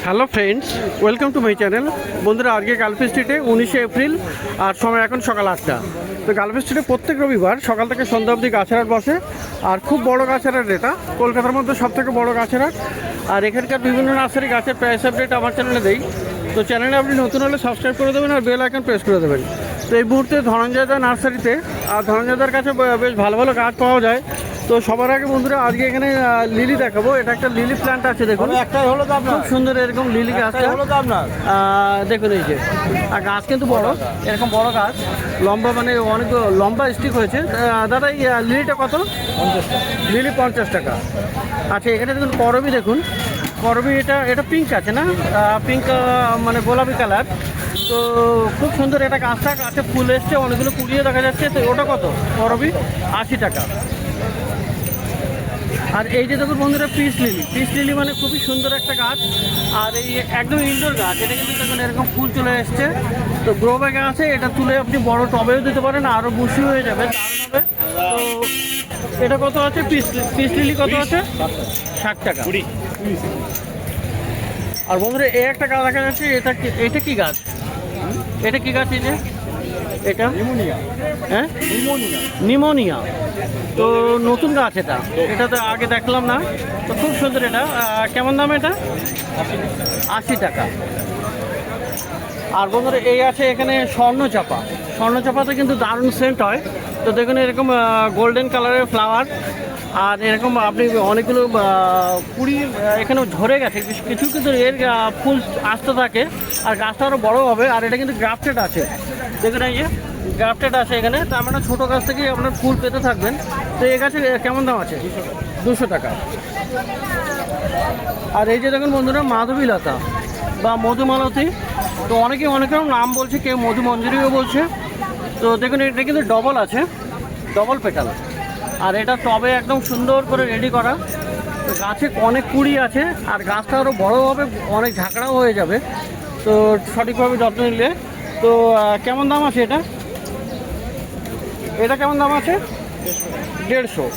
Hello friends, welcome to my channel. বন্ধুরা, আজকে girlfriend স্ট্রিটে 19শে এপ্রিল আর সময় এখন সকাল 8টা। তো গার্লফ্রেন্ড স্ট্রিটে প্রত্যেক রবিবার সকাল থেকে সন্ধ্যা অবধি গাছের হাট বসে। আর খুব বড় গাছের হাট এটা, কলকাতার মধ্যে সবথেকে বড় গাছের হাট। আর এখানকার বিভিন্ন নার্সারি গাছের প্রাইস আপডেট আমার চ্যানেলে দেই। তো চ্যানেলে আপনি নতুন হলে সাবস্ক্রাইব করে দেবেন আর বেল আইকন প্রেস করে দেবেন। তো এই মুহূর্তে ধনঞ্জয়দা নার্সারিতে, আর ধনঞ্জয়দার কাছে বেশ ভালো ভালো গাছ পাওয়া যায়। তো সবার আগে বন্ধুরা আজকে এখানে লিলি দেখাবো। এটা একটা লিলি প্ল্যান্ট আছে, দেখুন একটাই হলো তো আপনার, খুব সুন্দর এরকম লিলি গাছটা হলো তো আপনার। দেখুন এই যে, আর গাছ কিন্তু বড়, এরকম বড় গাছ, লম্বা, মানে অনেক লম্বা স্টিক হয়েছে। দাদা এই লিলিটা কত? 50 টাকা। লিলি 50 টাকা। আচ্ছা, এখানে দেখুন করবি, দেখুন করবি, এটা পিঙ্ক আছে না, পিঙ্ক মানে গোলাপি কালার। তো খুব সুন্দর এটা গাছটা, গাছে ফুল এসছে, অনেকগুলো কুড়িয়ে দেখা যাচ্ছে। তো ওটা কত? করবি 80 টাকা। আর এই যে দেখুন বন্ধুরা, পিস লিলি মানে খুবই সুন্দর একটা গাছ। আর এই একদম ইনডোর গাছ, এটা কিন্তু দেখুন এরকম ফুল চলে এসছে। তো গ্রো ব্যাগে আছে, এটা তুলে আপনি বড় টবেও দিতে পারেন, আরও বুশি হয়ে যাবে, দারুণ হবে। তো এটা কত আছে? পিস লিলি কত আছে? 60 টাকা। আর বন্ধুরা এই একটা গাছ দেখা যাচ্ছে, এটা কি গাছ? এটা কি গাছ? এই যে এটা নিমোনিয়া। হ্যাঁ, নিমোনিয়া। তো নতুন গাছ এটা তো আগে দেখলাম না। তো খুব সুন্দর এটা। কেমন দাম এটা? 80 টাকা। আর বন্ধুরা এই আছে এখানে স্বর্ণচাপাতে কিন্তু দারুণ সেন্ট হয়। তো দেখুন এরকম গোল্ডেন কালারের ফ্লাওয়ার, আর এরকম আপনি অনেকগুলো কুড়ি এখানে ঝরে গেছে কিছু, কিন্তু এর ফুল আসতে থাকে আর গাছটা আরও বড়ো হবে। আর এটা কিন্তু গ্রাফটেড আছে, দেখুন এই যে গ্রাফটেড আছে এখানে। তার মানে ছোটো গাছ থেকে আপনার ফুল পেতে থাকবেন। তো এই গাছে কেমন দাম আছে? 200 টাকা। আর এই যে দেখুন বন্ধুরা, মাধবীলতা বা মধুমালতী, তো অনেকে অনেক রকম নাম বলছে, কেউ মধুমঞ্জুরিও বলছে। তো দেখুন এটা কিন্তু ডবল আছে, ডবল পেটাল। আর এটা টবে একদম সুন্দর করে রেডি করা। তো গাছে অনেক কুড়ি আছে, আর গাছটা আরও বড়ো হবে, অনেক ঝাঁকড়াও হয়ে যাবে তো সঠিকভাবে যত্ন নিলে। তো কেমন দাম আছে এটা? এটা কেমন দাম আছে? 150।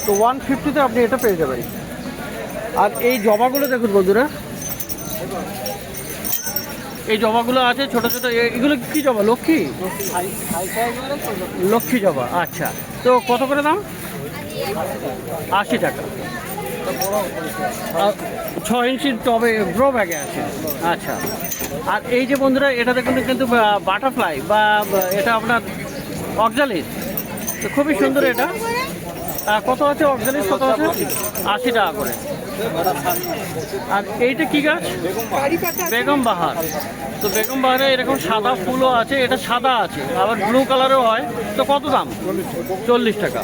তো 150-তে আপনি এটা পেয়ে যাবেন। আর এই জবাগুলো দেখুন বন্ধুরা, এই জবাগুলো আছে ছোটো ছোটো। এগুলো কী জবা? লক্ষ্মী জবা। আচ্ছা, তো কত করে দাম? 80 টাকা। 6 ইঞ্চির টবে গ্রো ব্যাগে আছে। আচ্ছা, আর এই যে বন্ধুরা এটা দেখুন কিন্তু বাটারফ্লাই বা এটা আপনার অক্সালিস, তো খুবই সুন্দর এটা। কত আছে অক্সালিস? কত আছে? 80 টাকা করে। আর এইটা কি গাছ? বেগম বাহার। তো বেগম বাহারে এরকম সাদা ফুলও আছে, এটা সাদা আছে আবার ব্লু কালারও হয়। তো কত দাম? 40 টাকা।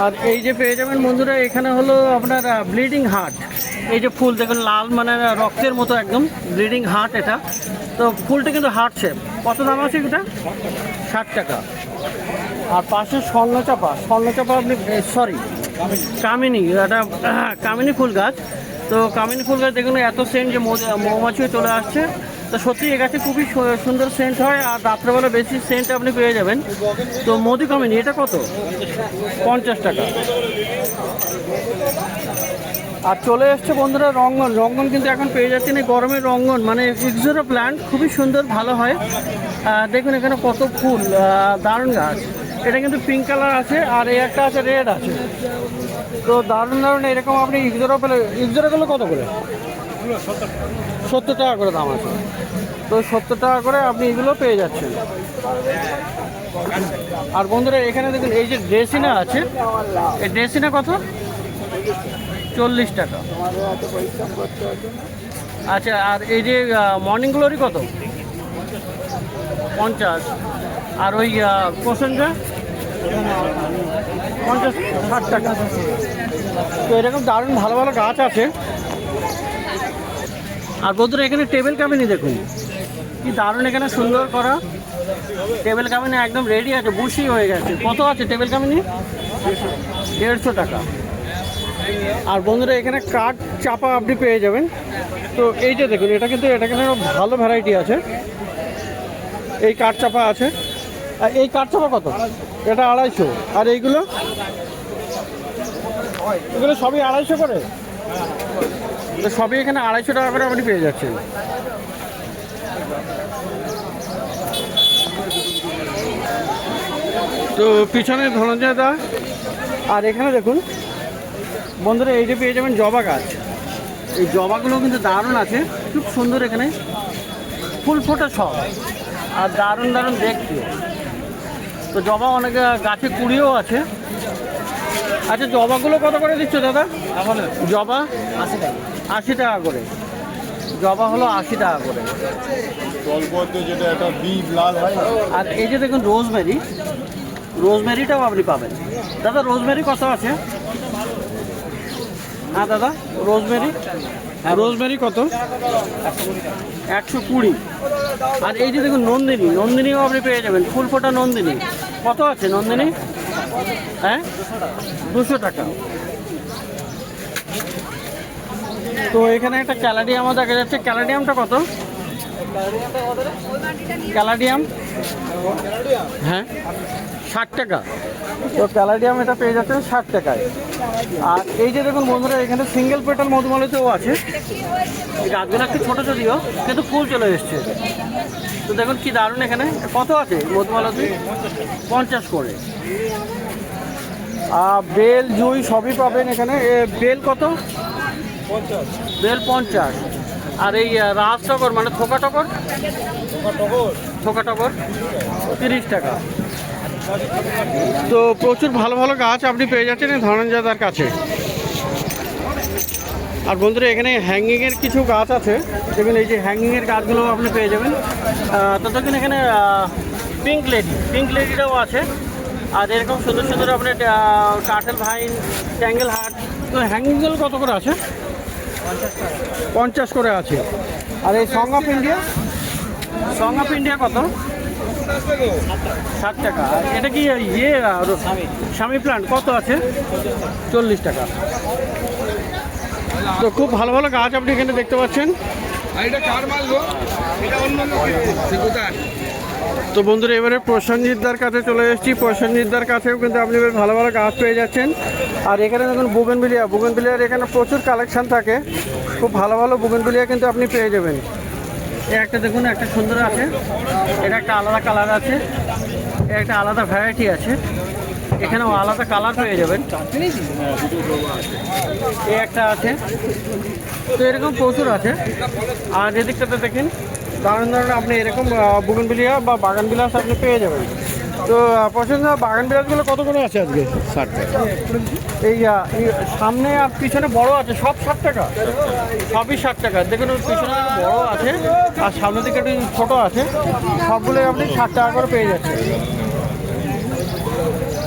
আর এই যে পেয়ে যাবেন বন্ধুরা, এখানে হলো আপনার ব্লিডিং হার্ট। এই যে ফুল দেখুন লাল, মানে রক্তের মতো একদম ব্লিডিং হার্ট এটা। তো ফুলটা কিন্তু হার্ট শেপ। কত দাম আছে এটা? 60 টাকা। আর পাশে স্বর্ণচাপা আপনি কামিনী, এটা কামিনী ফুল গাছ। তো কামিনী ফুল গাছ দেখুন এত সেন্ট যে মৌমাছিও চলে আসছে। তো সত্যি এ গাছে খুবই সুন্দর সেন্ট হয়, আর রাত্রেবেলা বেশি সেন্ট আপনি পেয়ে যাবেন। তো মধু কামিনী এটা কত? 50 টাকা। আর চলে এসছে বন্ধুরা রঙ্গন কিন্তু এখন পেয়ে যাচ্ছেন এই গরমের রঙ্গন, মানে এক্সোরা প্ল্যান্ট, খুবই সুন্দর, ভালো হয়। দেখুন এখানে কত ফুল, দারুণ গাছ। এটা কিন্তু পিঙ্ক কালার আছে, আর এই একটা আছে রেড আছে। তো দারুণ এরকম আপনি এক্সোরাগুলো কত করে? 70 টাকা করে দাম আছে। তো 70 টাকা করে আপনি এগুলো পেয়ে যাচ্ছেন। আর বন্ধুরা এখানে দেখুন এই যে ড্রেসিনা আছে, এই ড্রেসিনা কত? 40 টাকা। আচ্ছা, আর এই যে মর্নিং গ্লোরি কত? 50। আর ওই কোশনটা 50-60 টাকা। তো এরকম দারুণ ভালো ভালো গাছ আছে। আর বন্ধুরা এখানে টেবিল কামিনী দেখুন কি দারুণ, এখানে সুন্দর করা টেবিল কামিনী একদম রেডি আছে, বুশি হয়ে গেছে। কত আছে টেবিল কামিনী? 150 টাকা। আর বন্ধুরা এখানে কাঠ চাপা আপনি পেয়ে যাবেন। তো এই যে দেখুন এটা কিন্তু ভালো ভ্যারাইটি আছে। এই কাঠ চাপা আছে। আর এই কাঠ চাপা কত? এটা 250। আর এইগুলো এগুলো সবই 250 করে। তো সবই এখানে 250 টাকা করে আপনি পেয়ে যাচ্ছেন। তো পিছনে ধনঞ্জয় দা। আর এখানে দেখুন বন্ধুরা, এই যে পেয়ে যাবেন জবা গাছ। এই জবাগুলো কিন্তু দারুণ আছে, খুব সুন্দর, এখানে ফুল ফোটা সব, আর দারুণ দারুণ দেখতে। তো জবা অনেক গাছে কুড়িও আছে। আচ্ছা, জবাগুলো কত করে দিচ্ছ দাদা? জবা 80 টাকা করে। জবা হলো 80 টাকা করে। যেটা একটা বীজ লাল হয়। আর এই যে দেখুন রোজমেরি, রোজমেরিটাও আপনি পাবেন। দাদা রোজমেরি কত আছে? হ্যাঁ দাদা, রোজমেরি, রোজমেরি কত? 120। আর এই যে দেখুন নন্দিনী, নন্দিনীও আপনি পেয়ে যাবেন, ফুল ফোটা নন্দিনী। কত আছে নন্দিনী? হ্যাঁ, 200 টাকা। তো এখানে একটা ক্যালাডিয়ামও দেখা যাচ্ছে। ক্যালাডিয়ামটা কত? ক্যালাডিয়াম, হ্যাঁ 60 টাকা। তো ক্যালাডিয়াম এটা পেয়ে যাচ্ছেন 60 টাকায়। আর এই যে দেখুন বন্ধুরা, এখানে সিঙ্গেল পেটাল মধুমালতিও আছে। এই গাছগুলো একটু ছোটো যদিও, কিন্তু ফুল চলে এসছে। তো দেখুন কি দারুণ। এখানে কত আছে মধুমালতি? 50 করে। বেল জুঁই সবই পাবেন এখানে। বেল কত? 50। বেল 50। আর এই রাজ টগর মানে থোকা টগর, থোকা টগর 30 টাকা। তো প্রচুর ভালো ভালো গাছ আপনি পেয়ে যাচ্ছেন এই ধনঞ্জয়দার কাছে। আর বন্ধুরা, এখানে হ্যাঙ্গিংয়ের কিছু গাছ আছে। দেখুন এই যে হ্যাঙ্গিংয়ের গাছগুলো আপনি পেয়ে যাবেন। তো দেখুন এখানে পিঙ্ক লেডি, পিঙ্ক লেডিটাও আছে। আর এরকম সুন্দর সুন্দর আপনার কাঠেল ভাইন, ট্যাঙ্গেল হাট। তো হ্যাঙ্গিংগুলো কত করে আছে? 50 করে আছে। আর এই song of India, song of India কত? 60 টাকা। আর এটা কি ইয়ে স্বামী প্লান্ট কত আছে? 40 টাকা। তো খুব ভালো ভালো গাছ আপনি এখানে দেখতে পাচ্ছেন। তো বন্ধুরা, এবারে প্রসেনজিৎদার কাছে চলে এসেছি। প্রসেনজিৎদার কাছেও কিন্তু আপনি বেশ ভালো ভালো গাছ পেয়ে যাচ্ছেন। আর এখানে দেখুন বুগেনভিলিয়া, বুগেনভিলিয়ার এখানে প্রচুর কালেকশান থাকে। খুব ভালো ভালো বুগেনভিলিয়া কিন্তু আপনি পেয়ে যাবেন। একটা দেখুন, একটা সুন্দর আছে, এটা একটা আলাদা কালার আছে, একটা আলাদা ভ্যারাইটি আছে। এখানেও আলাদা কালার পেয়ে যাবেন। এই একটা আছে। তো এরকম প্রচুর আছে। আর এদিকটাতে দেখেন দারুণ দারুণ আপনি এরকম বুগেনভিলিয়া বা বাগান বিলাস আপনি পেয়ে যাবেন। তো পছন্দ বাগান বিলাসগুলো কত করে আছে আজকে? 60 টাকা। এই সামনে আর পিছনে বড় আছে, সব 60 টাকা, সবই 60 টাকা। দেখুন পিছনে বড় আছে আর সামনের দিকে একটু ছোটো আছে, সবগুলোই আপনি 60 টাকা করে পেয়ে যাচ্ছেন।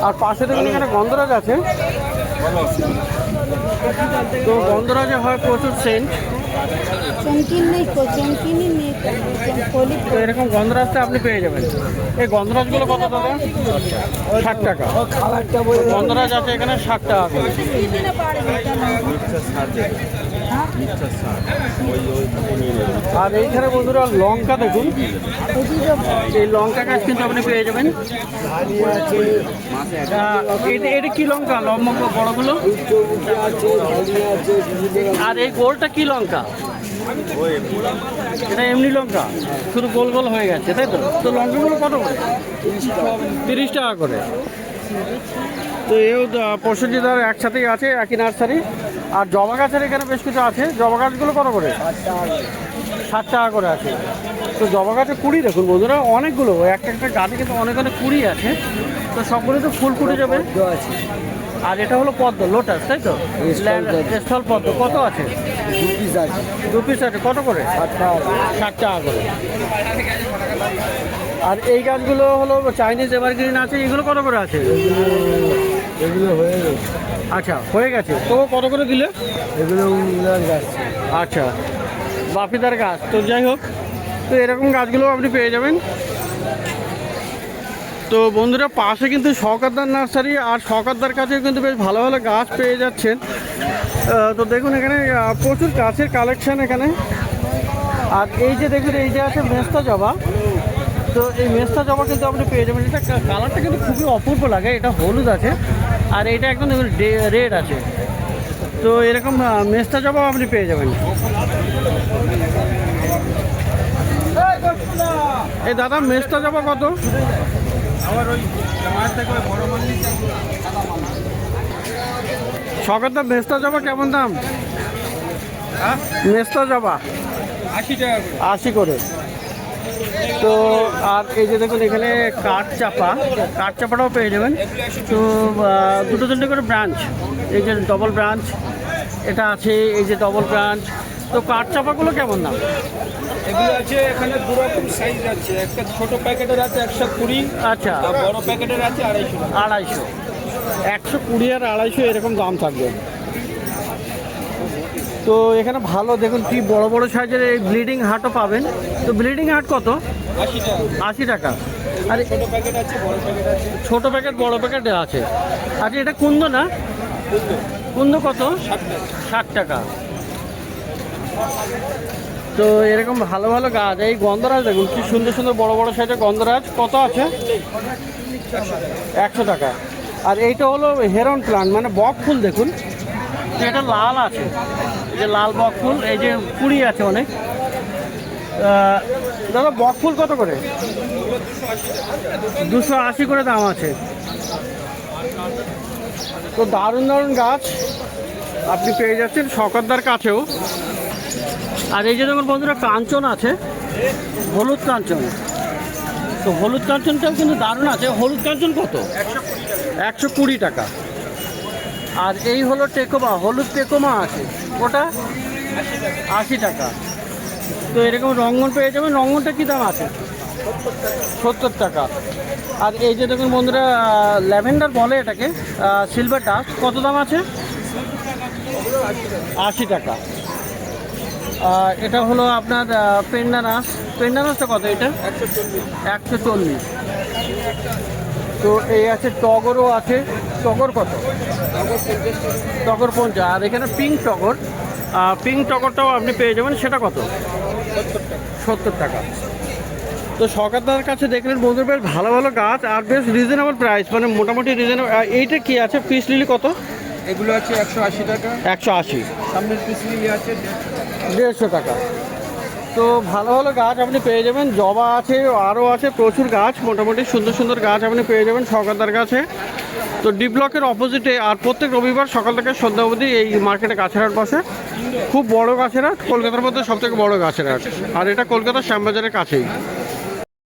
আর পাশে দেখুন এখানে গন্ধরাজ আছে। তো গন্ধরাজে হয় প্রচুর সেন্ট। তো এরকম গন্ধরাজটা আপনি পেয়ে যাবেন। এই গন্ধরাজগুলো কত দাদা? 60 টাকা। গন্ধরাজ আছে এখানে 60 টাকা করে। আর এইখানে বন্ধুরা লঙ্কা দেখুন, এই লঙ্কা গাছ কিন্তু আপনি পেয়ে যাবেন। এটা কি লঙ্কা? লম্বা বড়গুলো। আর এই গোলটা কি লঙ্কা? এটা এমনি লঙ্কা, শুধু গোল গোল হয়ে গেছে, তাই তো? তো লঙ্কাগুলো কত করে? 30 টাকা করে। তো এও প্রসেনজিৎদার একসাথেই আছে, একই নার্সারি। আর জবা গাছের এখানে বেশ কিছু আছে। জবা গাছগুলো কত করে? 60 টাকা করে আছে। তো জবা গাছে কুড়ি দেখুন বন্ধুরা, অনেকগুলো, একটা একটা গাছে কিন্তু অনেক অনেক কুড়ি আছে। তো সবগুলো তো ফুল ফুটে যাবে। আর এটা হলো পদ্ম, লোটাস, তাই তো? স্থল পদ্ম কত আছে? 2 পিস আছে। কত করে? 60 টাকা করে। আর এই গাছগুলো হলো চাইনিজ এভারগ্রিন আছে, এগুলো কত করে আছে? এগুলো হয়ে গেছে। আচ্ছা, হয়ে গেছে। তো কত করে দিলে? এগুলো গাছ। আচ্ছা, বাপিদার গাছ। তো যাই হোক, তো এরকম গাছগুলো আপনি পেয়ে যাবেন। তো বন্ধুরা, পাশে কিন্তু শওকতদার নার্সারি, আর শওকতদার কাছেও কিন্তু বেশ ভালো ভালো গাছ পেয়ে যাচ্ছেন। তো দেখুন এখানে প্রচুর গাছের কালেকশান এখানে। আর এই যে দেখুন, এই যে আছে মেস্তা জবা। তো এই মেস্তা জবা কিন্তু আপনি পেয়ে যাবেন। এটা কালারটা কিন্তু খুবই অপূর্ব লাগে। এটা হলুদ আছে আর এটা একদম দেখুন রেড আছে। তো তো এরকম মেস্তা জবাও আপনি পেয়ে যাবেন। এই দাদা মেস্তা জবা কত? শখের মেস্তা জবা কেমন দাম? মেস্তা জবা 80 টাকা। 80 করে। তো আর এই যে দেখুন এখানে কাঠ চাপাটাও পেয়ে যাবেন। তো দুটো তিনটে করে ব্রাঞ্চ, এই যে ডবল ব্রাঞ্চ এটা আছে, এই যে ডবল ব্রাঞ্চ। তো কাঠ চাপাগুলো কেমন দাম? এগুলো আছে এখানে দু রকম সাইজ আছে, একটা ছোট প্যাকেটের আছে 120, আচ্ছা, আর বড় প্যাকেটের আছে 250 টাকা। 250, 120 আর 250 এরকম দাম থাকবে। তো এখানে ভালো দেখুন কি বড় বড় সাইজের এই ব্লিডিং হার্টও পাবেন। তো ব্লিডিং হার্ট কত? 80 টাকা। 80 টাকা। আর ছোট প্যাকেট আছে, বড় প্যাকেট আছে। ছোট প্যাকেট বড় প্যাকেট আছে। আচ্ছা, এটা কুন্দ না? কুন্দ কত? 60 টাকা। তো এরকম ভালো ভালো গাছ, এই গন্ধরাজ দেখুন কি সুন্দর সুন্দর বড় বড় সাইজের গন্ধরাজ কত আছে? 100 টাকা। আর এইটা হলো হেরন প্লান্ট, মানে বক ফুল দেখুন, এটা লাল আছে, এই যে লাল বক ফুল, এই যে কুড়ি আছে অনেক। দাদা বক ফুল কত করে? 280 করে দাম আছে। তো দারুণ দারুণ গাছ আপনি পেয়ে যাচ্ছেন শকতদার কাছেও। আর এই যে দেখুন বন্ধুরা কাঞ্চন আছে, হলুদ কাঞ্চন। তো হলুদ কাঞ্চনটাও কিন্তু দারুণ আছে। হলুদ কাঞ্চন কত? 120 টাকা। আর এই হলো টেকোমা, হলুদ টেকোমা আছে, ওটা 80 টাকা। তো এরকম রঙ্গন পেয়ে যাবেন। রঙ্গনটা কী দাম আছে? 70 টাকা। আর এই যে দেখুন বন্ধুরা ল্যাভেন্ডার বলে এটাকে, সিলভার ডাস্ট, কত দাম আছে? 80 টাকা। এটা হলো আপনার পেন্ডানাসটা কত? এটা 140। তো এই আছে টগরও আছে। টগর কত? টগর 50। আর এখানে পিঙ্ক টগরটাও আপনি পেয়ে যাবেন, সেটা কত? 70 টাকা। তো সরকারদার কাছে দেখলেন বন্ধুরা বেশ ভালো ভালো গাছ আর বেশ রিজনেবল প্রাইস, মানে মোটামুটি রিজনেবল। এইটা কি আছে? পিস লিলি কত? এগুলো আছে 180 টাকা। 180। সামনের পিস লিলি আছে 150 টাকা। তো ভালো ভালো গাছ আপনি পেয়ে যাবেন। জবা আছে, আরও আছে প্রচুর গাছ, মোটামুটি সুন্দর সুন্দর গাছ আপনি পেয়ে যাবেন সরকারদার কাছে। তো ডি ব্লকের অপোজিটে, আর প্রত্যেক রবিবার সকাল থেকে সন্ধ্যা অবধি এই মার্কেটে গাছের হাট বসে। খুব বড় গাছের হাট, কলকাতার মধ্যে সবথেকে বড় গাছের হাট। আর এটা কলকাতার শ্যামবাজারের কাছেই।